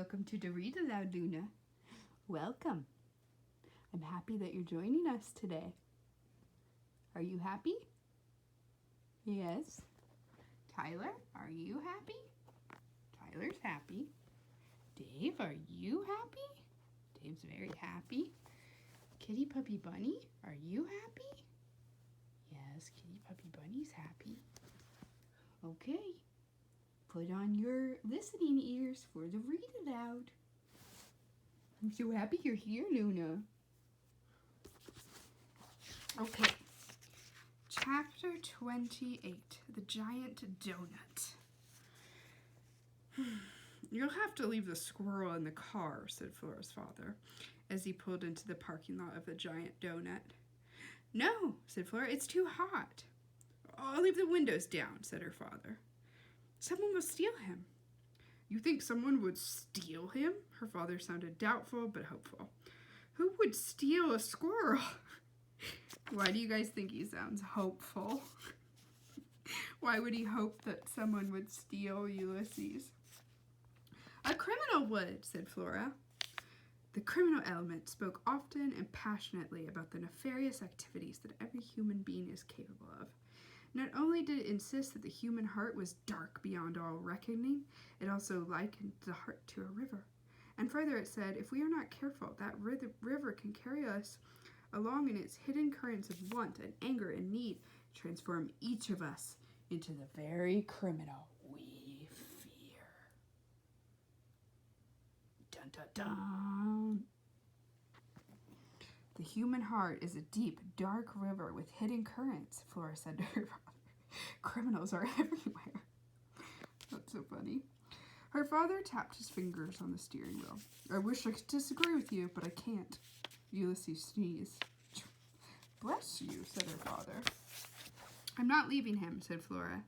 welcome to the Read Aloud, Luna. Welcome. I'm happy that you're joining us today. Are you happy? Yes. Tyler, are you happy? Tyler's happy. Dave, are you happy? Dave's very happy. Kitty Puppy Bunny, are you happy? Yes, Kitty Puppy Bunny's happy. Okay. Put on your listening ears for the Read Aloud. I'm so happy you're here, Luna. Okay. Chapter 28, The Giant Donut. You'll have to leave the squirrel in the car, said Flora's father, as he pulled into the parking lot of the Giant Donut. No, said Flora, it's too hot. I'll leave the windows down, said her father. Someone will steal him. You think someone would steal him? Her father sounded doubtful but hopeful. Who would steal a squirrel? Why do you guys think he sounds hopeful? Why would he hope that someone would steal Ulysses? A criminal would, said Flora. The criminal element spoke often and passionately about the nefarious activities that every human being is capable of. Not only did it insist that the human heart was dark beyond all reckoning, it also likened the heart to a river. And further it said, if we are not careful, that river can carry us along in its hidden currents of want and anger and need, transform each of us into the very criminal we fear. Dun dun dun. The human heart is a deep, dark river with hidden currents, Flora said to her father. Criminals are everywhere. That's so funny. Her father tapped his fingers on the steering wheel. I wish I could disagree with you, but I can't. Ulysses sneezed. Bless you, said her father. I'm not leaving him, said Flora.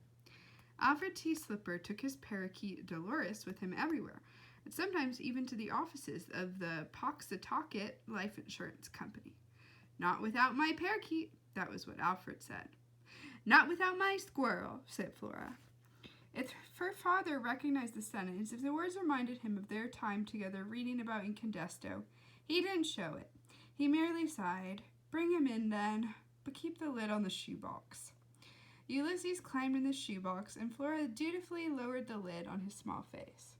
Alfred T. Slipper took his parakeet Dolores with him everywhere, and sometimes even to the offices of the Poxataket Life Insurance Company. Not without my parakeet, that was what Alfred said. Not without my squirrel, said Flora. If her father recognized the sentence, if the words reminded him of their time together reading about Incandesto, he didn't show it. He merely sighed. Bring him in then, but keep the lid on the shoebox. Ulysses climbed in the shoebox, and Flora dutifully lowered the lid on his small face.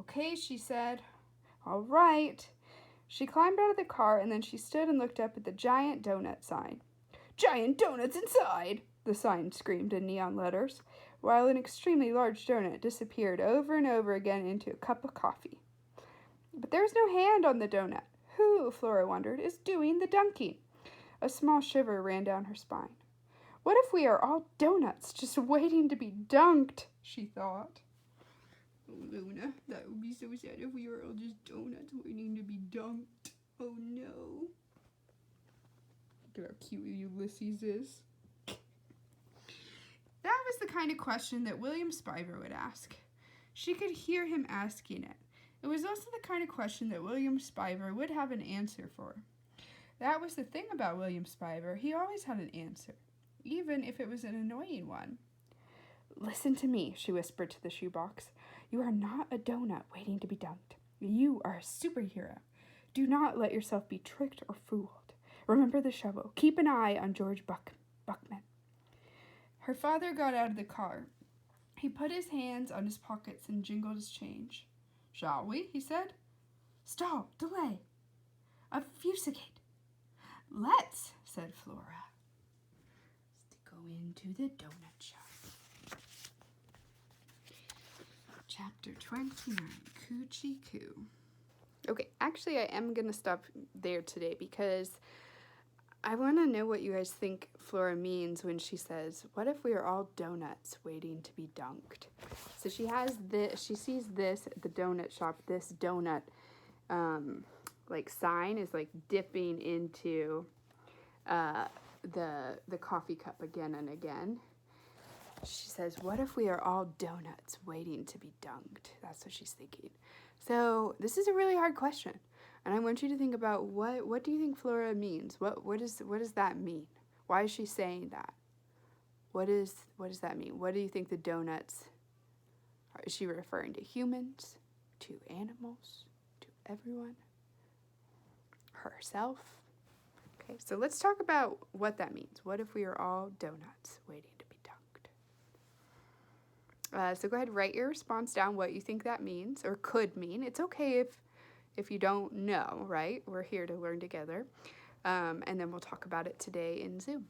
Okay, she said. All right. She climbed out of the car, and then she stood and looked up at the giant donut sign. Giant donuts inside, the sign screamed in neon letters, while an extremely large donut disappeared over and over again into a cup of coffee. But there was no hand on the donut. Who, Flora wondered, is doing the dunking? A small shiver ran down her spine. What if we are all donuts just waiting to be dunked, she thought. Oh, Luna, that would be so sad if we were all just donuts waiting to be dunked. Oh, no. Look at how cute Ulysses is. That was the kind of question that William Spiver would ask. She could hear him asking it. It was also the kind of question that William Spiver would have an answer for. That was the thing about William Spiver. He always had an answer, even if it was an annoying one. Listen to me, she whispered to the shoebox. You are not a donut waiting to be dunked. You are a superhero. Do not let yourself be tricked or fooled. Remember the shovel. Keep an eye on George Buckman. Her father got out of the car. He put his hands on his pockets and jingled his change. Shall we? He said. Stop. Delay. A fusicate. Let's, said Flora. Let's go into the donut shop. Chapter 29, Coochie Coo. Okay, actually I am going to stop there today because I want to know what you guys think Flora means when she says, what if we are all donuts waiting to be dunked? So she has this, she sees this at the donut shop, this donut like sign is like dipping into the coffee cup again and again. She says, what if we are all donuts waiting to be dunked? That's what she's thinking. So this is a really hard question. And I want you to think about what do you think Flora means? What does that mean? Why is she saying that? What does that mean? What do you think the donuts, is she referring to humans? to animals, to everyone, herself. Okay, so let's talk about what that means. What if we are all donuts waiting to be dunked? So go ahead, write your response down, what you think that means or could mean. It's okay if you don't know, right? We're here to learn together. And then we'll talk about it today in Zoom.